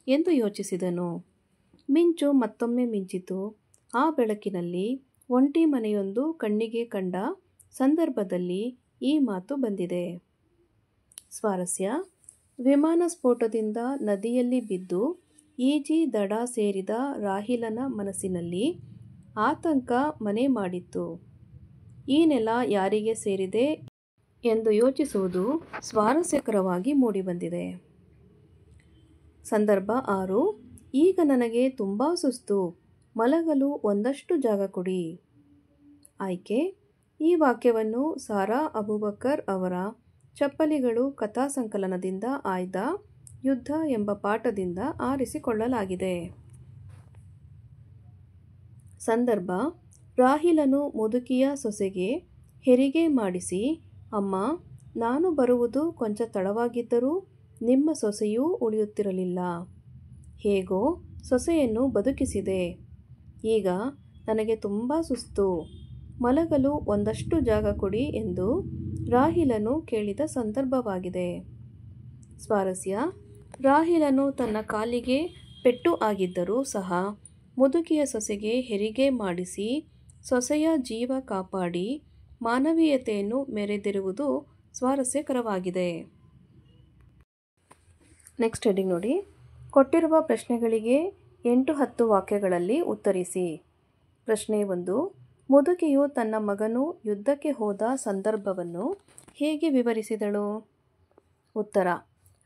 ಎಂದು ಯೋಚಿಸಿದನು. ಮಿಂಚು ಮತ್ತೊಮ್ಮೆ ಮಿಂಚಿತು. ಆ ಬೆಳಕಿನಲ್ಲಿ ಒಂಟಿ ಮನೆಯೊಂದು ಕಣ್ಣಿಗೆ ಕಂಡ ಸಂದರ್ಭದಲ್ಲಿ ಈ ಮಾತು ಬಂದಿದೆ. ಸ್ವಾರಸ್ಯ: ವಿಮಾನ ಸ್ಫೋಟದಿಂದ ನದಿಯಲ್ಲಿ ಬಿದ್ದು ಈಜಿ ದಡ ಸೇರಿದ ರಾಹೀಲನ ಮನಸ್ಸಿನಲ್ಲಿ ಆತಂಕ ಮನೆ ಮಾಡಿತ್ತು. ಈ ನೆಲ ಯಾರಿಗೆ ಸೇರಿದೆ ಎಂದು ಯೋಚಿಸುವುದು ಸ್ವಾರಸ್ಯಕರವಾಗಿ ಮೂಡಿಬಂದಿದೆ. ಸಂದರ್ಭ 6. ಈಗ ನನಗೆ ತುಂಬ ಸುಸ್ತು, ಮಲಗಲು ಒಂದಷ್ಟು ಜಾಗ ಕೊಡಿ. ಆಯ್ಕೆ: ಈ ವಾಕ್ಯವನ್ನು ಸಾರಾ ಅಬೂಬಕರ್ ಅವರ ಚಪ್ಪಲಿಗಳು ಕಥಾಸಂಕಲನದಿಂದ ಆಯ್ದ ಯುದ್ಧ ಎಂಬ ಪಾಠದಿಂದ ಆರಿಸಿಕೊಳ್ಳಲಾಗಿದೆ. ಸಂದರ್ಭ: ರಾಹೀಲನು ಮುದುಕಿಯ ಸೊಸೆಗೆ ಹೆರಿಗೆ ಮಾಡಿಸಿ, ಅಮ್ಮ, ನಾನು ಬರುವುದು ಕೊಂಚ ತಡವಾಗಿದ್ದರೂ ನಿಮ್ಮ ಸೊಸೆಯೂ ಉಳಿಯುತ್ತಿರಲಿಲ್ಲ. ಹೇಗೋ ಸೊಸೆಯನ್ನು ಬದುಕಿಸಿದೆ. ಈಗ ನನಗೆ ತುಂಬ ಸುಸ್ತು, ಮಲಗಲು ಒಂದಷ್ಟು ಜಾಗ ಕೊಡಿ ಎಂದು ರಾಹಿಲನು ಕೇಳಿದ ಸಂದರ್ಭವಾಗಿದೆ. ಸ್ವಾರಸ್ಯ: ರಾಹಿಲನು ತನ್ನ ಕಾಲಿಗೆ ಪೆಟ್ಟು ಆಗಿದ್ದರೂ ಸಹ ಮುದುಕಿಯ ಸೊಸೆಗೆ ಹೆರಿಗೆ ಮಾಡಿಸಿ ಸೊಸೆಯ ಜೀವ ಕಾಪಾಡಿ ಮಾನವೀಯತೆಯನ್ನು ಮೆರೆದಿರುವುದು ಸ್ವಾರಸ್ಯಕರವಾಗಿದೆ. ನೆಕ್ಸ್ಟ್ ಹೆಡಿಂಗ್ ನೋಡಿ. ಕೊಟ್ಟಿರುವ ಪ್ರಶ್ನೆಗಳಿಗೆ 8-10 ವಾಕ್ಯಗಳಲ್ಲಿ ಉತ್ತರಿಸಿ. ಪ್ರಶ್ನೆ 1. ಮುದುಕಿಯು ತನ್ನ ಮಗನು ಯುದ್ಧಕ್ಕೆ ಹೋದ ಸಂದರ್ಭವನ್ನು ಹೇಗೆ ವಿವರಿಸಿದಳು? ಉತ್ತರ: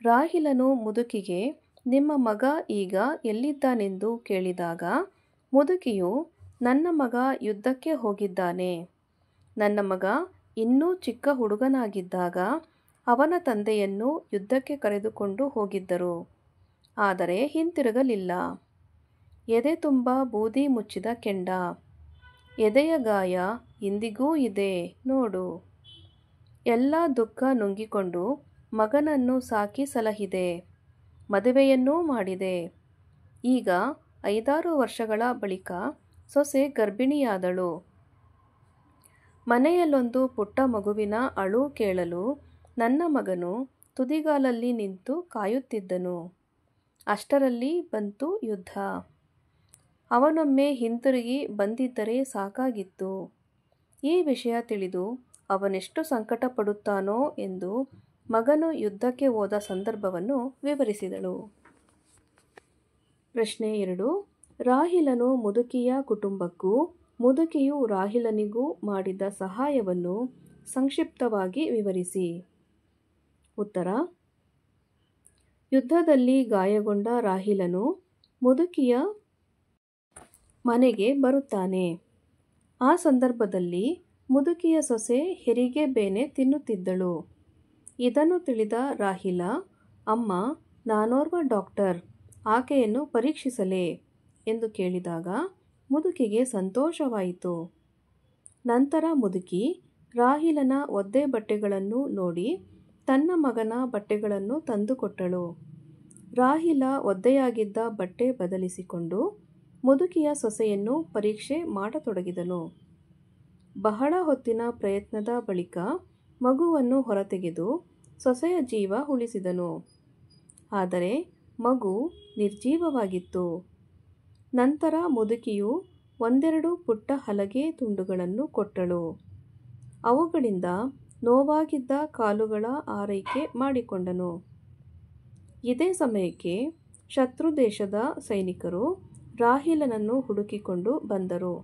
ರಾಹಿಲನು ಮುದುಕಿಗೆ ನಿಮ್ಮ ಮಗ ಈಗ ಎಲ್ಲಿದ್ದಾನೆಂದು ಕೇಳಿದಾಗ ಮುದುಕಿಯು ನನ್ನ ಮಗ ಯುದ್ಧಕ್ಕೆ ಹೋಗಿದ್ದಾನೆ. ನನ್ನ ಮಗ ಇನ್ನೂ ಚಿಕ್ಕ ಹುಡುಗನಾಗಿದ್ದಾಗ ಅವನ ತಂದೆಯನ್ನು ಯುದ್ಧಕ್ಕೆ ಕರೆದುಕೊಂಡು ಹೋಗಿದ್ದರು. ಆದರೆ ಹಿಂತಿರುಗಲಿಲ್ಲ. ಎದೆ ತುಂಬ ಬೂದಿ ಮುಚ್ಚಿದ ಕೆಂಡ, ಎದೆಯ ಗಾಯ ಇಂದಿಗೂ ಇದೆ ನೋಡು. ಎಲ್ಲ ದುಃಖ ನುಂಗಿಕೊಂಡು ಮಗನನ್ನು ಸಾಕಿ ಸಲಹಿದೆ, ಮದುವೆಯನ್ನೂ ಮಾಡಿದೆ. ಈಗ 5-6 ವರ್ಷಗಳ ಬಳಿಕ ಸೊಸೆ ಗರ್ಭಿಣಿಯಾದಳು. ಮನೆಯಲ್ಲೊಂದು ಪುಟ್ಟ ಮಗುವಿನ ಅಳು ಕೇಳಲು ನನ್ನ ಮಗನು ತುದಿಗಾಲಲ್ಲಿ ನಿಂತು ಕಾಯುತ್ತಿದ್ದನು. ಅಷ್ಟರಲ್ಲಿ ಬಂತು ಯುದ್ಧ. ಅವನೊಮ್ಮೆ ಹಿಂತಿರುಗಿ ಬಂದಿದ್ದರೆ ಸಾಕಾಗಿತ್ತು. ಈ ವಿಷಯ ತಿಳಿದು ಅವನೆಷ್ಟು ಸಂಕಟ ಪಡುತ್ತಾನೋ ಎಂದು ಮಗನು ಯುದ್ಧಕ್ಕೆ ಹೋದ ಸಂದರ್ಭವನ್ನು ವಿವರಿಸಿದಳು. ಪ್ರಶ್ನೆ 2. ರಾಹಿಲನು ಮುದುಕಿಯ ಕುಟುಂಬಕ್ಕೂ ಮುದುಕಿಯು ರಾಹಿಲನಿಗೂ ಮಾಡಿದ ಸಹಾಯವನ್ನು ಸಂಕ್ಷಿಪ್ತವಾಗಿ ವಿವರಿಸಿ. ಉತ್ತರ: ಯುದ್ಧದಲ್ಲಿ ಗಾಯಗೊಂಡ ರಾಹಿಲನು ಮುದುಕಿಯ ಮನೆಗೆ ಬರುತ್ತಾನೆ. ಆ ಸಂದರ್ಭದಲ್ಲಿ ಮುದುಕಿಯ ಸೊಸೆ ಹೆರಿಗೆ ಬೇನೆ ತಿನ್ನುತ್ತಿದ್ದಳು. ಇದನ್ನು ತಿಳಿದ ರಾಹಿಲ, ಅಮ್ಮ, ನಾನೋರ್ವ ಡಾಕ್ಟರ್, ಆಕೆಯನ್ನು ಪರೀಕ್ಷಿಸಲೇ ಎಂದು ಕೇಳಿದಾಗ ಮುದುಕಿಗೆ ಸಂತೋಷವಾಯಿತು. ನಂತರ ಮುದುಕಿ ರಾಹಿಲನ ಒದ್ದೆ ಬಟ್ಟೆಗಳನ್ನು ನೋಡಿ ತನ್ನ ಮಗನ ಬಟ್ಟೆಗಳನ್ನು ತಂದುಕೊಟ್ಟಳು. ರಾಹಿಲ ಒದ್ದೆಯಾಗಿದ್ದ ಬಟ್ಟೆ ಬದಲಿಸಿಕೊಂಡು ಮುದುಕಿಯ ಸೊಸೆಯನ್ನು ಪರೀಕ್ಷೆ ಮಾಡತೊಡಗಿದನು. ಬಹಳ ಹೊತ್ತಿನ ಪ್ರಯತ್ನದ ಬಳಿಕ ಮಗುವನ್ನು ಹೊರತೆಗೆದು ಸೊಸೆಯ ಜೀವ ಉಳಿಸಿದನು. ಆದರೆ ಮಗು ನಿರ್ಜೀವವಾಗಿತ್ತು. ನಂತರ ಮುದುಕಿಯು 1-2 ಪುಟ್ಟ ಹಲಗೆ ತುಂಡುಗಳನ್ನು ಕೊಟ್ಟಳು. ಅವುಗಳಿಂದ ನೋವಾಗಿದ್ದ ಕಾಲುಗಳ ಆರೈಕೆ ಮಾಡಿಕೊಂಡನು. ಇದೇ ಸಮಯಕ್ಕೆ ಶತ್ರು ದೇಶದ ಸೈನಿಕರು ರಾಹಿಲನನ್ನು ಹುಡುಕಿಕೊಂಡು ಬಂದರು.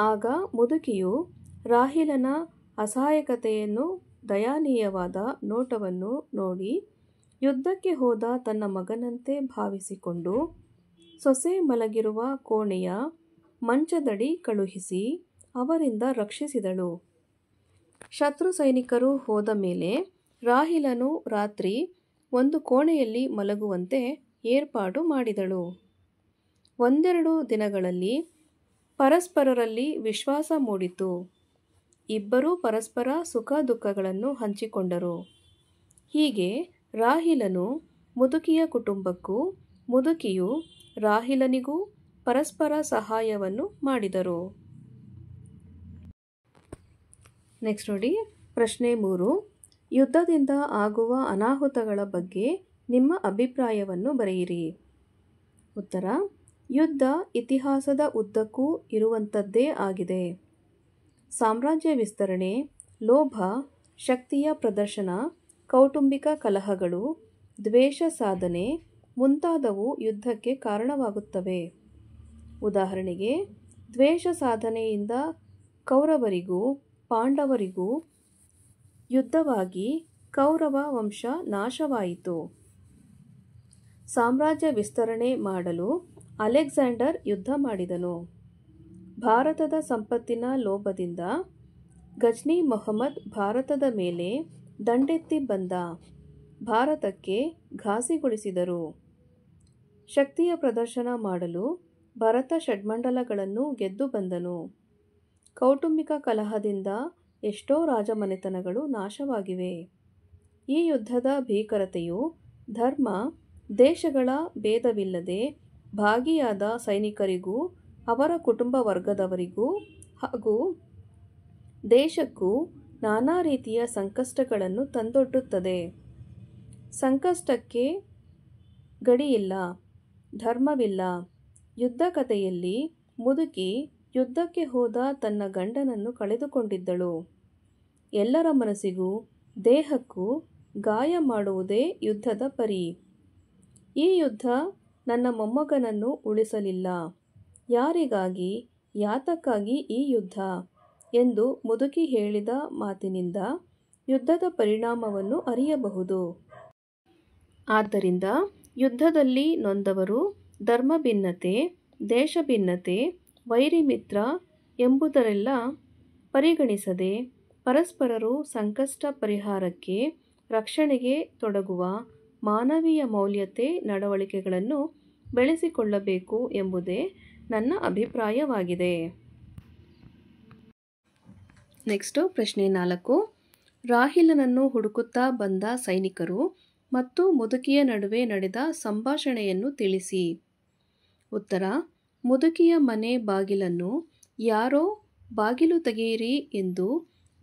ಆಗ ಮುದುಕಿಯು ರಾಹಿಲನ ಅಸಹಾಯಕತೆಯನ್ನು, ದಯನೀಯವಾದ ನೋಟವನ್ನು ನೋಡಿ ಯುದ್ಧಕ್ಕೆ ಹೋದ ತನ್ನ ಮಗನಂತೆ ಭಾವಿಸಿಕೊಂಡು ಸೊಸೆ ಮಲಗಿರುವ ಕೋಣೆಯ ಮಂಚದಡಿ ಕಳುಹಿಸಿ ಅವರಿಂದ ರಕ್ಷಿಸಿದಳು. ಶತ್ರು ಸೈನಿಕರು ಹೋದ ಮೇಲೆ ರಾಹಿಲನು ರಾತ್ರಿ ಒಂದು ಕೋಣೆಯಲ್ಲಿ ಮಲಗುವಂತೆ ಏರ್ಪಾಡು ಮಾಡಿದಳು. 1-2 ದಿನಗಳಲ್ಲಿ ಪರಸ್ಪರರಲ್ಲಿ ವಿಶ್ವಾಸ ಮೂಡಿತು. ಇಬ್ಬರೂ ಪರಸ್ಪರ ಸುಖ ದುಃಖಗಳನ್ನು ಹಂಚಿಕೊಂಡರು. ಹೀಗೆ ರಾಹಿಲನು ಮುದುಕಿಯ ಕುಟುಂಬಕ್ಕೂ ಮುದುಕಿಯು ರಾಹಿಲನಿಗೂ ಪರಸ್ಪರ ಸಹಾಯವನ್ನು ಮಾಡಿದರು. ನೆಕ್ಸ್ಟ್ ನೋಡಿ. ಪ್ರಶ್ನೆ 3. ಯುದ್ಧದಿಂದ ಆಗುವ ಅನಾಹುತಗಳ ಬಗ್ಗೆ ನಿಮ್ಮ ಅಭಿಪ್ರಾಯವನ್ನು ಬರೆಯಿರಿ. ಉತ್ತರ: ಯುದ್ಧ ಇತಿಹಾಸದ ಉದ್ದಕ್ಕೂ ಇರುವಂಥದ್ದೇ ಆಗಿದೆ. ಸಾಮ್ರಾಜ್ಯ ವಿಸ್ತರಣೆ, ಲೋಭ, ಶಕ್ತಿಯ ಪ್ರದರ್ಶನ, ಕೌಟುಂಬಿಕ ಕಲಹಗಳು, ದ್ವೇಷ ಸಾಧನೆ ಮುಂತಾದವು ಯುದ್ಧಕ್ಕೆ ಕಾರಣವಾಗುತ್ತವೆ. ಉದಾಹರಣೆಗೆ, ದ್ವೇಷ ಸಾಧನೆಯಿಂದ ಕೌರವರಿಗೂ ಪಾಂಡವರಿಗೂ ಯುದ್ಧವಾಗಿ ಕೌರವ ವಂಶ ನಾಶವಾಯಿತು. ಸಾಮ್ರಾಜ್ಯ ವಿಸ್ತರಣೆ ಮಾಡಲು ಅಲೆಕ್ಸಾಂಡರ್ ಯುದ್ಧ ಮಾಡಿದನು. ಭಾರತದ ಸಂಪತ್ತಿನ ಲೋಭದಿಂದ ಗಜ್ನಿ ಮೊಹಮ್ಮದ್ ಭಾರತದ ಮೇಲೆ ದಂಡೆತ್ತಿ ಬಂದ. ಭಾರತಕ್ಕೆ ಘಾಸಿಗೊಳಿಸಿದರು. ಶಕ್ತಿಯ ಪ್ರದರ್ಶನ ಮಾಡಲು ಭರತ ಷಡ್ಮಂಡಲಗಳನ್ನು ಗೆದ್ದು ಬಂದನು. ಕೌಟುಂಬಿಕ ಕಲಹದಿಂದ ಎಷ್ಟೋ ರಾಜಮನೆತನಗಳು ನಾಶವಾಗಿವೆ. ಈ ಯುದ್ಧದ ಭೀಕರತೆಯು ಧರ್ಮ, ದೇಶಗಳ ಭೇದವಿಲ್ಲದೆ ಭಾಗಿಯಾದ ಸೈನಿಕರಿಗೂ ಅವರ ಕುಟುಂಬ ವರ್ಗದವರಿಗೂ ಹಾಗೂ ದೇಶಕ್ಕೂ ನಾನಾ ರೀತಿಯ ಸಂಕಷ್ಟಗಳನ್ನು ತಂದೊಡ್ಡುತ್ತದೆ. ಸಂಕಷ್ಟಕ್ಕೆ ಗಡಿಯಿಲ್ಲ, ಧರ್ಮವಿಲ್ಲ. ಯುದ್ಧ ಕಥೆಯಲ್ಲಿ ಮುದುಕಿ ಯುದ್ಧಕ್ಕೆ ಹೋದ ತನ್ನ ಗಂಡನನ್ನು ಕಳೆದುಕೊಂಡಿದ್ದಳು. ಎಲ್ಲರ ಮನಸ್ಸಿಗೂ ದೇಹಕ್ಕೂ ಗಾಯ ಮಾಡುವುದೇ ಯುದ್ಧದ ಪರಿ. ಈ ಯುದ್ಧ ನನ್ನ ಮೊಮ್ಮಗನನ್ನು ಉಳಿಸಲಿಲ್ಲ. ಯಾರಿಗಾಗಿ, ಯಾತಕ್ಕಾಗಿ ಈ ಯುದ್ಧ ಎಂದು ಮುದುಕಿ ಹೇಳಿದ ಮಾತಿನಿಂದ ಯುದ್ಧದ ಪರಿಣಾಮವನ್ನು ಅರಿಯಬಹುದು. ಆದ್ದರಿಂದ ಯುದ್ಧದಲ್ಲಿ ನೊಂದವರು ಧರ್ಮ ಭಿನ್ನತೆ, ದೇಶ ಭಿನ್ನತೆ, ವೈರಿ ಮಿತ್ರ ಎಂಬುದರೆಲ್ಲ ಪರಿಗಣಿಸದೆ ಪರಸ್ಪರರು ಸಂಕಷ್ಟ ಪರಿಹಾರಕ್ಕೆ, ರಕ್ಷಣೆಗೆ ತೊಡಗುವ ಮಾನವೀಯ ಮೌಲ್ಯತೆ ನಡವಳಿಕೆಗಳನ್ನು ಬೆಳೆಸಿಕೊಳ್ಳಬೇಕು ಎಂಬುದೇ ನನ್ನ ಅಭಿಪ್ರಾಯವಾಗಿದೆ. ನೆಕ್ಸ್ಟು ಪ್ರಶ್ನೆ 4. ರಾಹಿಲನನ್ನು ಹುಡುಕುತ್ತಾ ಬಂದ ಸೈನಿಕರು ಮತ್ತು ಮುದುಕಿಯ ನಡುವೆ ನಡೆದ ಸಂಭಾಷಣೆಯನ್ನು ತಿಳಿಸಿ. ಉತ್ತರ: ಮುದುಕಿಯ ಮನೆ ಬಾಗಿಲನ್ನು ಯಾರೋ ಬಾಗಿಲು ತೆಗೆಯಿರಿ ಎಂದು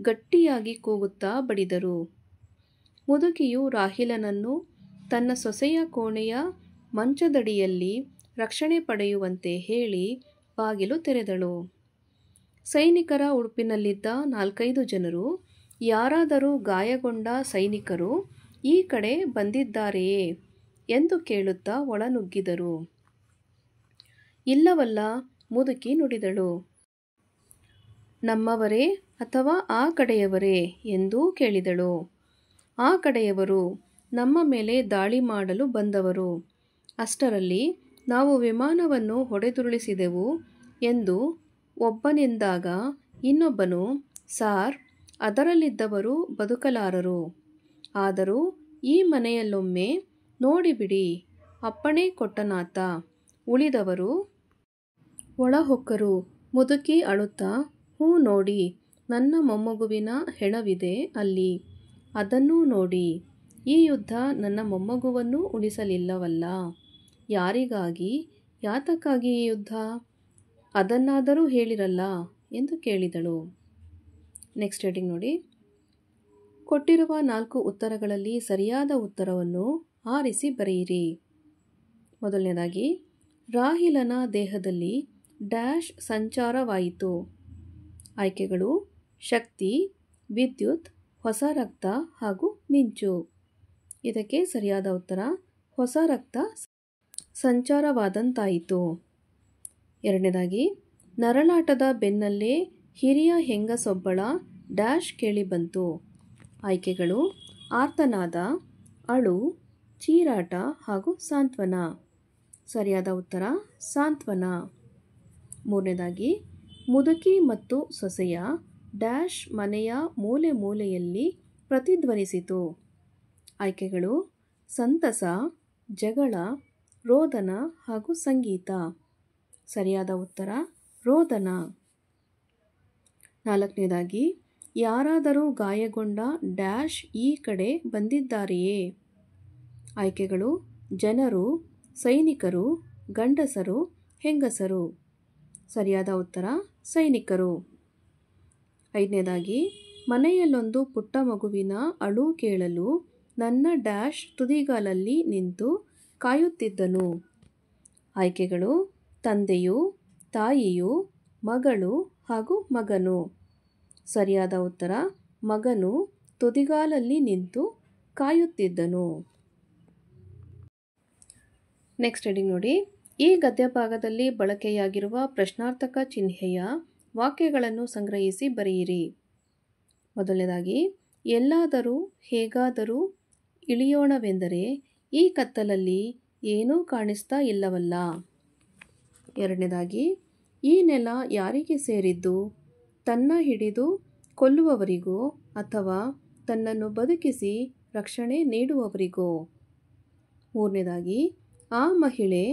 ಗಟ್ಟಿಯಾಗಿ ಕೂಗುತ್ತಾ ಬಡಿದರು. ಮುದುಕಿಯು ರಾಹಿಲನನ್ನು ತನ್ನ ಸೊಸೆಯ ಕೋಣೆಯ ಮಂಚದಡಿಯಲ್ಲಿ ರಕ್ಷಣೆ ಪಡೆಯುವಂತೆ ಹೇಳಿ ಬಾಗಿಲು ತೆರೆದಳು. ಸೈನಿಕರ ಉಡುಪಿನಲ್ಲಿದ್ದ 4-5 ಜನರು ಯಾರಾದರೂ ಗಾಯಗೊಂಡ ಸೈನಿಕರು ಈ ಕಡೆ ಬಂದಿದ್ದಾರೆಯೇ ಎಂದು ಕೇಳುತ್ತಾ ಒಳನುಗ್ಗಿದರು. ಇಲ್ಲವಲ್ಲ, ಮುದುಕಿ ನುಡಿದಳು. ನಮ್ಮವರೇ ಅಥವಾ ಆ ಕಡೆಯವರೇ ಎಂದೂ ಕೇಳಿದಳು. ಆ ಕಡೆಯವರು, ನಮ್ಮ ಮೇಲೆ ದಾಳಿ ಮಾಡಲು ಬಂದವರು. ಅಷ್ಟರಲ್ಲಿ ನಾವು ವಿಮಾನವನ್ನು ಹೊಡೆದುರುಳಿಸಿದೆವು ಎಂದು ಒಬ್ಬನೆಂದಾಗ ಇನ್ನೊಬ್ಬನು, ಸಾರ್, ಅದರಲ್ಲಿದ್ದವರು ಬದುಕಲಾರರು. ಆದರೂ ಈ ಮನೆಯಲ್ಲೊಮ್ಮೆ ನೋಡಿಬಿಡಿ, ಅಪ್ಪಣೆ ಕೊಟ್ಟನಾತ. ಉಳಿದವರು ಒಳಹೊಕ್ಕರು. ಮುದುಕಿ ಅಳುತ್ತಾ, ಹ್ಞೂ ನೋಡಿ, ನನ್ನ ಮೊಮ್ಮಗುವಿನ ಹೆಣವಿದೆ ಅಲ್ಲಿ, ಅದನ್ನೂ ನೋಡಿ. ಈ ಯುದ್ಧ ನನ್ನ ಮೊಮ್ಮಗುವನ್ನು ಉಳಿಸಲಿಲ್ಲವಲ್ಲ. ಯಾರಿಗಾಗಿ, ಯಾತಕ್ಕಾಗಿ ಈ ಯುದ್ಧ? ಅದನ್ನಾದರೂ ಹೇಳಿರಲ್ಲ ಎಂದು ಕೇಳಿದಳು. ನೆಕ್ಸ್ಟ್ ಹೆಡಿಂಗ್ ನೋಡಿ. ಕೊಟ್ಟಿರುವ 4 ಉತ್ತರಗಳಲ್ಲಿ ಸರಿಯಾದ ಉತ್ತರವನ್ನು ಆರಿಸಿ ಬರೆಯಿರಿ. ಮೊದಲನೇದಾಗಿ, ರಾಹಿಲನ ದೇಹದಲ್ಲಿ ಡ್ಯಾಶ್ ಸಂಚಾರವಾಯಿತು. ಆಯ್ಕೆಗಳು: ಶಕ್ತಿ, ವಿದ್ಯುತ್, ಹೊಸ ರಕ್ತ ಹಾಗೂ ಮಿಂಚು. ಇದಕ್ಕೆ ಸರಿಯಾದ ಉತ್ತರ ಹೊಸ ರಕ್ತ ಸಂಚಾರವಾದಂತಾಯಿತು. ಎರಡನೇದಾಗಿ, ನರಳಾಟದ ಬೆನ್ನಲ್ಲೇ ಹಿರಿಯ ಹೆಂಗಸೊಬ್ಬಳ ಡ್ಯಾಶ್ ಕೇಳಿಬಂತು. ಆಯ್ಕೆಗಳು: ಆರ್ತನಾದ, ಅಳು, ಚೀರಾಟ ಹಾಗೂ ಸಾಂತ್ವನ. ಸರಿಯಾದ ಉತ್ತರ ಸಾಂತ್ವನ. ಮೂರನೇದಾಗಿ, ಮುದುಕಿ ಮತ್ತು ಸೊಸೆಯ ಡ್ಯಾಶ್ ಮನೆಯ ಮೂಲೆ ಮೂಲೆಯಲ್ಲಿ ಪ್ರತಿಧ್ವನಿಸಿತು. ಆಯ್ಕೆಗಳು: ಸಂತಸ, ಜಗಳ, ರೋದನ ಹಾಗೂ ಸಂಗೀತ. ಸರಿಯಾದ ಉತ್ತರ ರೋದನ. ನಾಲ್ಕನೇದಾಗಿ, ಯಾರಾದರೂ ಗಾಯಗೊಂಡ ಡ್ಯಾಶ್ ಈ ಕಡೆ ಬಂದಿದ್ದಾರೆಯೇ? ಆಯ್ಕೆಗಳು: ಜನರು, ಸೈನಿಕರು, ಗಂಡಸರು, ಹೆಂಗಸರು. ಸರಿಯಾದ ಉತ್ತರ ಸೈನಿಕರು. ಐದನೇದಾಗಿ, ಮನೆಯಲ್ಲೊಂದು ಪುಟ್ಟ ಮಗುವಿನ ಅಳು ಕೇಳಲು ನನ್ನ ಡ್ಯಾಶ್ ತುದಿಗಾಲಲ್ಲಿ ನಿಂತು ಕಾಯುತ್ತಿದ್ದನು. ಆಯ್ಕೆಗಳು: ತಂದೆಯು, ತಾಯಿಯು, ಮಗಳು ಹಾಗೂ ಮಗನು. ಸರಿಯಾದ ಉತ್ತರ ಮಗನು ತುದಿಗಾಲಲ್ಲಿ ನಿಂತು ಕಾಯುತ್ತಿದ್ದನು. ನೆಕ್ಸ್ಟ್ ಹೆಡಿಂಗ್ ನೋಡಿ. ಈ ಗದ್ಯ ಭಾಗದಲ್ಲಿ ಬಳಕೆಯಾಗಿರುವ ಪ್ರಶ್ನಾರ್ಥಕ ಚಿಹ್ನೆಯ ವಾಕ್ಯಗಳನ್ನು ಸಂಗ್ರಹಿಸಿ ಬರೆಯಿರಿ. ಮೊದಲನೇದಾಗಿ, ಎಲ್ಲಾದರೂ ಹೇಗಾದರೂ ಇಳಿಯೋಣವೆಂದರೆ ಈ ಕತ್ತಲಲ್ಲಿ ಏನೂ ಕಾಣಿಸ್ತಾ ಇಲ್ಲವಲ್ಲ. ಎರಡನೇದಾಗಿ, ಈ ನೆಲ ಯಾರಿಗೆ ಸೇರಿದ್ದು? ತನ್ನ ಹಿಡಿದು ಕೊಲ್ಲುವವರಿಗೋ ಅಥವಾ ತನ್ನನ್ನು ಬದುಕಿಸಿ ರಕ್ಷಣೆ ನೀಡುವವರಿಗೋ? ಮೂರನೇದಾಗಿ, ಆ ಮಹಿಳೆ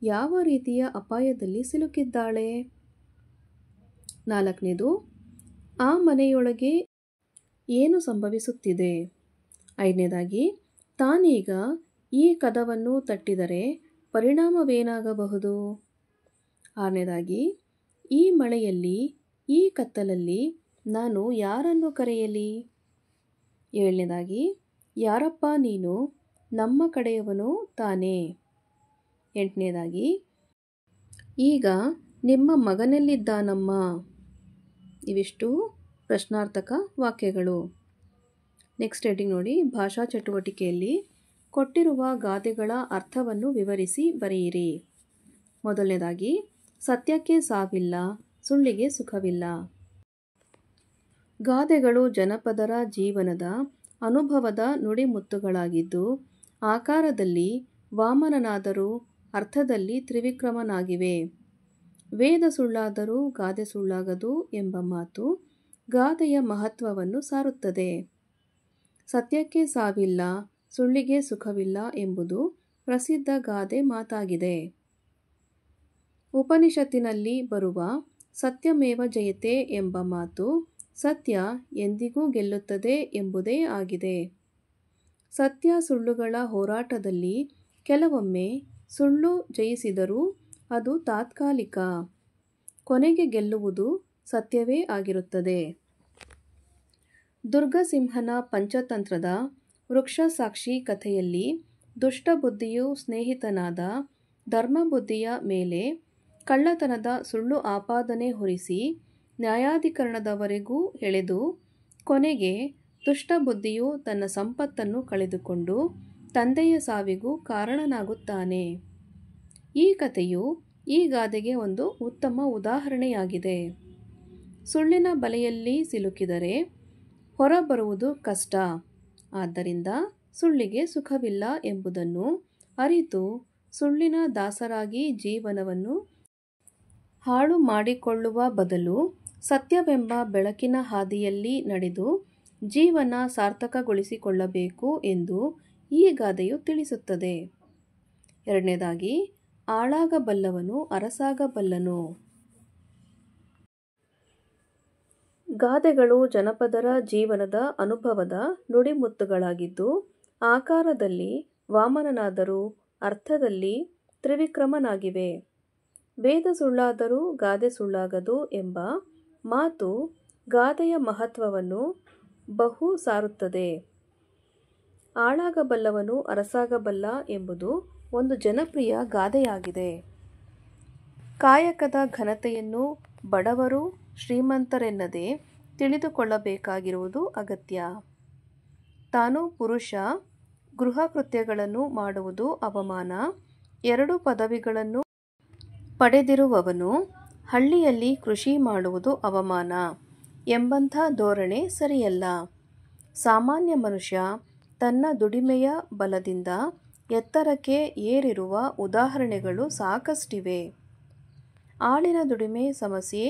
ಯಾವ ರೀತಿಯ ಅಪಾಯದಲ್ಲಿ ಸಿಲುಕಿದ್ದಾಳೆ? ನಾಲ್ಕನೇದು, ಆ ಮನೆಯೊಳಗೆ ಏನು ಸಂಭವಿಸುತ್ತಿದೆ? ಐದನೇದಾಗಿ, ತಾನೀಗ ಈ ಕದವನ್ನು ತಟ್ಟಿದರೆ ಪರಿಣಾಮವೇನಾಗಬಹುದು? ಆರನೇದಾಗಿ, ಈ ಮಳೆಯಲ್ಲಿ ಈ ಕತ್ತಲಲ್ಲಿ ನಾನು ಯಾರನ್ನು ಕರೆಯಲಿ? ಏಳನೇದಾಗಿ, ಯಾರಪ್ಪ ನೀನು, ನಮ್ಮ ಕಡೆಯವನು ತಾನೇ? ಎಂಟನೇದಾಗಿ, ಈಗ ನಿಮ್ಮ ಮಗನೆಲ್ಲಿದ್ದಾನಮ್ಮ? ಇವಿಷ್ಟು ಪ್ರಶ್ನಾರ್ಥಕ ವಾಕ್ಯಗಳು. ನೆಕ್ಸ್ಟ್ ಹೆಡ್ಡಿಂಗ್ ನೋಡಿ, ಭಾಷಾ ಚಟುವಟಿಕೆಯಲ್ಲಿ ಕೊಟ್ಟಿರುವ ಗಾದೆಗಳ ಅರ್ಥವನ್ನು ವಿವರಿಸಿ ಬರೆಯಿರಿ. ಮೊದಲನೇದಾಗಿ, ಸತ್ಯಕ್ಕೆ ಸಾವಿಲ್ಲ, ಸುಳ್ಳಿಗೆ ಸುಖವಿಲ್ಲ. ಗಾದೆಗಳು ಜನಪದರ ಜೀವನದ ಅನುಭವದ ನುಡಿಮುತ್ತುಗಳಾಗಿದ್ದು, ಆಕಾರದಲ್ಲಿ ವಾಮನನಾದರೂ ಅರ್ಥದಲ್ಲಿ ತ್ರಿವಿಕ್ರಮನಾಗಿವೆ. ವೇದ ಸುಳ್ಳಾದರೂ ಗಾದೆ ಸುಳ್ಳಾಗದು ಎಂಬ ಮಾತು ಗಾದೆಯ ಮಹತ್ವವನ್ನು ಸಾರುತ್ತದೆ. ಸತ್ಯಕ್ಕೆ ಸಾವಿಲ್ಲ, ಸುಳ್ಳಿಗೆ ಸುಖವಿಲ್ಲ ಎಂಬುದು ಪ್ರಸಿದ್ಧ ಗಾದೆ ಮಾತಾಗಿದೆ. ಉಪನಿಷತ್ತಿನಲ್ಲಿ ಬರುವ ಸತ್ಯಮೇವ ಜಯತೆ ಎಂಬ ಮಾತು ಸತ್ಯ ಎಂದಿಗೂ ಗೆಲ್ಲುತ್ತದೆ ಎಂಬುದೇ ಆಗಿದೆ. ಸತ್ಯ ಸುಳ್ಳುಗಳ ಹೋರಾಟದಲ್ಲಿ ಕೆಲವೊಮ್ಮೆ ಸುಳ್ಳು ಜಯಿಸಿದರೂ ಅದು ತಾತ್ಕಾಲಿಕ, ಕೊನೆಗೆ ಗೆಲ್ಲುವುದು ಸತ್ಯವೇ ಆಗಿರುತ್ತದೆ. ದುರ್ಗಸಿಂಹನ ಪಂಚತಂತ್ರದ ವೃಕ್ಷಸಾಕ್ಷಿ ಕಥೆಯಲ್ಲಿ ದುಷ್ಟಬುದ್ಧಿಯು ಸ್ನೇಹಿತನಾದ ಧರ್ಮಬುದ್ಧಿಯ ಮೇಲೆ ಕಳ್ಳತನದ ಸುಳ್ಳು ಆಪಾದನೆ ಹೊರಿಸಿ ನ್ಯಾಯಾಧಿಕರಣದವರೆಗೂ ಎಳೆದು ಕೊನೆಗೆ ದುಷ್ಟಬುದ್ಧಿಯು ತನ್ನ ಸಂಪತ್ತನ್ನು ಕಳೆದುಕೊಂಡು ತಂದೆಯ ಸಾವಿಗೂ ಕಾರಣನಾಗುತ್ತಾನೆ. ಈ ಕಥೆಯು ಈ ಗಾದೆಗೆ ಒಂದು ಉತ್ತಮ ಉದಾಹರಣೆಯಾಗಿದೆ. ಸುಳ್ಳಿನ ಬಲೆಯಲ್ಲಿ ಸಿಲುಕಿದರೆ ಹೊರಬರುವುದು ಕಷ್ಟ, ಆದ್ದರಿಂದ ಸುಳ್ಳಿಗೆ ಸುಖವಿಲ್ಲ ಎಂಬುದನ್ನು ಅರಿತು ಸುಳ್ಳಿನ ದಾಸರಾಗಿ ಜೀವನವನ್ನು ಹಾಳು ಮಾಡಿಕೊಳ್ಳುವ ಬದಲು ಸತ್ಯವೆಂಬ ಬೆಳಕಿನ ಹಾದಿಯಲ್ಲಿ ನಡೆದು ಜೀವನ ಸಾರ್ಥಕಗೊಳಿಸಿಕೊಳ್ಳಬೇಕು ಎಂದು ಈ ಗಾದೆಯು ತಿಳಿಸುತ್ತದೆ. ಎರಡನೇದಾಗಿ, ಆಳಾಗಬಲ್ಲವನು ಅರಸಾಗಬಲ್ಲನು. ಗಾದೆಗಳು ಜನಪದರ ಜೀವನದ ಅನುಭವದ ನುಡಿಮುತ್ತುಗಳಾಗಿದ್ದು, ಆಕಾರದಲ್ಲಿ ವಾಮನನಾದರೂ ಅರ್ಥದಲ್ಲಿ ತ್ರಿವಿಕ್ರಮನಾಗಿವೆ. ವೇದ ಸುಳ್ಳಾದರೂ ಗಾದೆ ಸುಳ್ಳಾಗದು ಎಂಬ ಮಾತು ಗಾದೆಯ ಮಹತ್ವವನ್ನು ಬಹು ಸಾರುತ್ತದೆ. ಆಳಾಗಬಲ್ಲವನು ಅರಸಾಗಬಲ್ಲ ಎಂಬುದು ಒಂದು ಜನಪ್ರಿಯ ಗಾದೆಯಾಗಿದೆ. ಕಾಯಕದ ಘನತೆಯನ್ನು ಬಡವರು ಶ್ರೀಮಂತರೆನ್ನದೆ ತಿಳಿದುಕೊಳ್ಳಬೇಕಾಗಿರುವುದು ಅಗತ್ಯ. ತಾನು ಪುರುಷ, ಗೃಹ ಕೃತ್ಯಗಳನ್ನು ಮಾಡುವುದು ಅವಮಾನ, 2 ಪದವಿಗಳನ್ನು ಪಡೆದಿರುವವನು ಹಳ್ಳಿಯಲ್ಲಿ ಕೃಷಿ ಮಾಡುವುದು ಅವಮಾನ ಎಂಬಂಥ ಧೋರಣೆ ಸರಿಯಲ್ಲ. ಸಾಮಾನ್ಯ ಮನುಷ್ಯ ತನ್ನ ದುಡಿಮೆಯ ಬಲದಿಂದ ಎತ್ತರಕ್ಕೆ ಏರಿರುವ ಉದಾಹರಣೆಗಳು ಸಾಕಷ್ಟಿವೆ. ಆಳಿನ ದುಡಿಮೆ ಸಮಸ್ಯೆ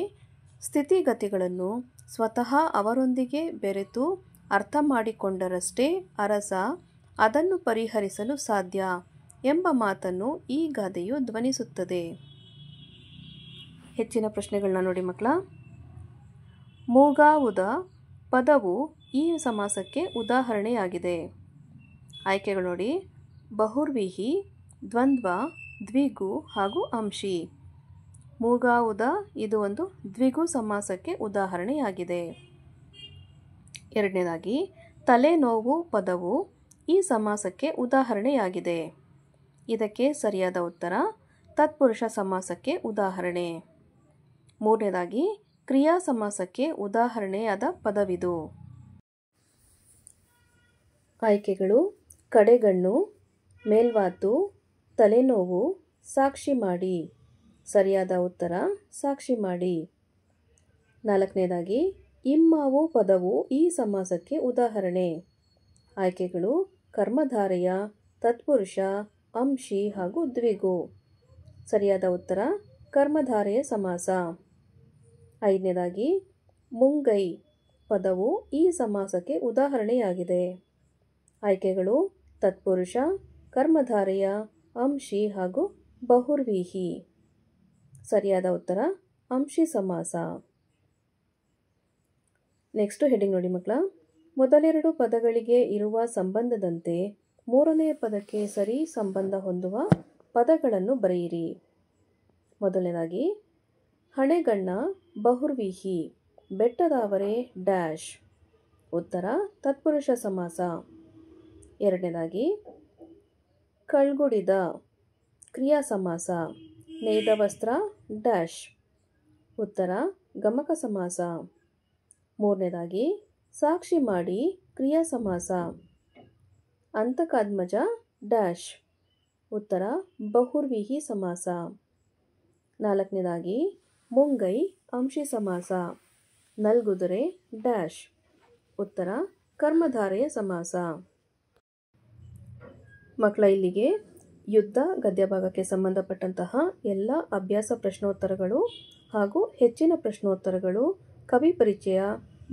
ಸ್ಥಿತಿಗತಿಗಳನ್ನು ಸ್ವತಃ ಅವರೊಂದಿಗೆ ಬೆರೆತು ಅರ್ಥ ಮಾಡಿಕೊಂಡರಷ್ಟೇ ಅರಸ ಅದನ್ನು ಪರಿಹರಿಸಲು ಸಾಧ್ಯ ಎಂಬ ಮಾತನ್ನು ಈ ಗಾದೆಯು ಧ್ವನಿಸುತ್ತದೆ. ಹೆಚ್ಚಿನ ಪ್ರಶ್ನೆಗಳನ್ನ ನೋಡಿ ಮಕ್ಕಳ. ಮೂಗಾವುದ ಪದವು ಈ ಸಮಾಸಕ್ಕೆ ಉದಾಹರಣೆಯಾಗಿದೆ. ಆಯ್ಕೆಗಳು ನೋಡಿ, ಬಹುರ್ವಿಹಿ, ದ್ವಂದ್ವ, ದ್ವಿಗು ಹಾಗೂ ಅಂಶಿ. ಮೂಗಾವುದ ಇದು ಒಂದು ದ್ವಿಗು ಸಮಾಸಕ್ಕೆ ಉದಾಹರಣೆಯಾಗಿದೆ. ಎರಡನೇದಾಗಿ, ತಲೆನೋವು ಪದವು ಈ ಸಮಾಸಕ್ಕೆ ಉದಾಹರಣೆಯಾಗಿದೆ. ಇದಕ್ಕೆ ಸರಿಯಾದ ಉತ್ತರ ತತ್ಪುರುಷ ಸಮಾಸಕ್ಕೆ ಉದಾಹರಣೆ. ಮೂರನೇದಾಗಿ, ಕ್ರಿಯಾ ಸಮಾಸಕ್ಕೆ ಉದಾಹರಣೆಯಾದ ಪದವಿದು. ಆಯ್ಕೆಗಳು ಕಡೆಗಣ್ಣು, ಮೇಲ್ವಾತು, ತಲೆನೋವು, ಸಾಕ್ಷಿ ಮಾಡಿ. ಸರಿಯಾದ ಉತ್ತರ ಸಾಕ್ಷಿ ಮಾಡಿ. ನಾಲ್ಕನೇದಾಗಿ, ಇಮ್ಮಾವು ಪದವು ಈ ಸಮಾಸಕ್ಕೆ ಉದಾಹರಣೆ. ಆಯ್ಕೆಗಳು ಕರ್ಮಧಾರೆಯ, ತತ್ಪುರುಷ, ಅಂಶಿ ಹಾಗೂ ದ್ವಿಗು. ಸರಿಯಾದ ಉತ್ತರ ಕರ್ಮಧಾರೆಯ ಸಮಾಸ. ಐದನೇದಾಗಿ, ಮುಂಗೈ ಪದವು ಈ ಸಮಾಸಕ್ಕೆ ಉದಾಹರಣೆಯಾಗಿದೆ. ಆಯ್ಕೆಗಳು ತತ್ಪುರುಷ, ಕರ್ಮಧಾರೆಯ, ಅಂಶಿ ಹಾಗೂ ಬಹುರ್ವಿಹಿ. ಸರಿಯಾದ ಉತ್ತರ ಅಂಶಿ ಸಮಾಸ. ನೆಕ್ಸ್ಟ್ ಹೆಡಿಂಗ್ ನೋಡಿ ಮಕ್ಕಳ. ಮೊದಲೆರಡು ಪದಗಳಿಗೆ ಇರುವ ಸಂಬಂಧದಂತೆ ಮೂರನೇ ಪದಕ್ಕೆ ಸರಿ ಸಂಬಂಧ ಹೊಂದುವ ಪದಗಳನ್ನು ಬರೆಯಿರಿ. ಮೊದಲನೇದಾಗಿ ಹಣೆಗಣ್ಣ ಬಹುರ್ವೀಹಿ, ಬೆಟ್ಟದಾವರೆ ಡ್ಯಾಶ್. ಉತ್ತರ ತತ್ಪುರುಷ ಸಮಾಸ. ಎರಡನೇದಾಗಿ ಕಳ್ಗುಡಿದ ಕ್ರಿಯಾ ಸಮಾಸ, ನೇಯ್ದ ವಸ್ತ್ರ ಡ್ಯಾಶ್. ಉತ್ತರ ಗಮಕ ಸಮಾಸ. ಮೂರನೇದಾಗಿ ಸಾಕ್ಷಿ ಮಾಡಿ ಕ್ರಿಯಾ ಸಮಾಸ, ಅಂತಕಾದ್ಮಜ ಡ್ಯಾಶ್. ಉತ್ತರ ಬಹುರ್ವೀಹಿ ಸಮಾಸ. ನಾಲ್ಕನೇದಾಗಿ ಮುಂಗೈ ಅಂಶಿ ಸಮಾಸ, ನಲ್ಗುದುರೆ ಡ್ಯಾಶ್. ಉತ್ತರ ಕರ್ಮಧಾರೆಯ ಸಮಾಸ. ಮಕ್ಕಳ, ಇಲ್ಲಿಗೆ ಯುದ್ಧ ಗದ್ಯ ಭಾಗಕ್ಕೆ ಸಂಬಂಧಪಟ್ಟಂತಹ ಎಲ್ಲ ಅಭ್ಯಾಸ ಪ್ರಶ್ನೋತ್ತರಗಳು ಹಾಗೂ ಹೆಚ್ಚಿನ ಪ್ರಶ್ನೋತ್ತರಗಳು, ಕವಿ ಪರಿಚಯ,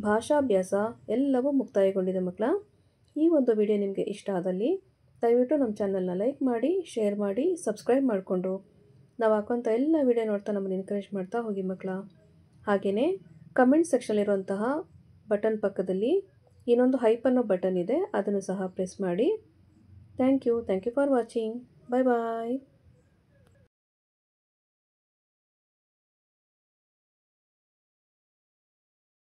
ಭಾಷಾಭ್ಯಾಸ ಎಲ್ಲವೂ ಮುಕ್ತಾಯಗೊಂಡಿದೆ ಮಕ್ಕಳ. ಈ ಒಂದು ವಿಡಿಯೋ ನಿಮಗೆ ಇಷ್ಟ ಆದಲ್ಲಿ ದಯವಿಟ್ಟು ನಮ್ಮ ಚಾನಲ್ನ ಲೈಕ್ ಮಾಡಿ, ಶೇರ್ ಮಾಡಿ, ಸಬ್ಸ್ಕ್ರೈಬ್ ಮಾಡಿಕೊಂಡು ನಾವು ಹಾಕುವಂಥ ಎಲ್ಲ ವಿಡಿಯೋ ನೋಡ್ತಾ ನಮ್ಮನ್ನು ಎನ್ಕರೇಜ್ ಮಾಡ್ತಾ ಹೋಗಿ ಮಕ್ಕಳ. ಹಾಗೆಯೇ ಕಮೆಂಟ್ ಸೆಕ್ಷನಲ್ಲಿರುವಂತಹ ಬಟನ್ ಪಕ್ಕದಲ್ಲಿ ಇನ್ನೊಂದು ಹೈಪ್ ಅನ್ನೋ ಬಟನ್ ಇದೆ, ಅದನ್ನು ಸಹ ಪ್ರೆಸ್ ಮಾಡಿ. Thank you for watching. Bye bye.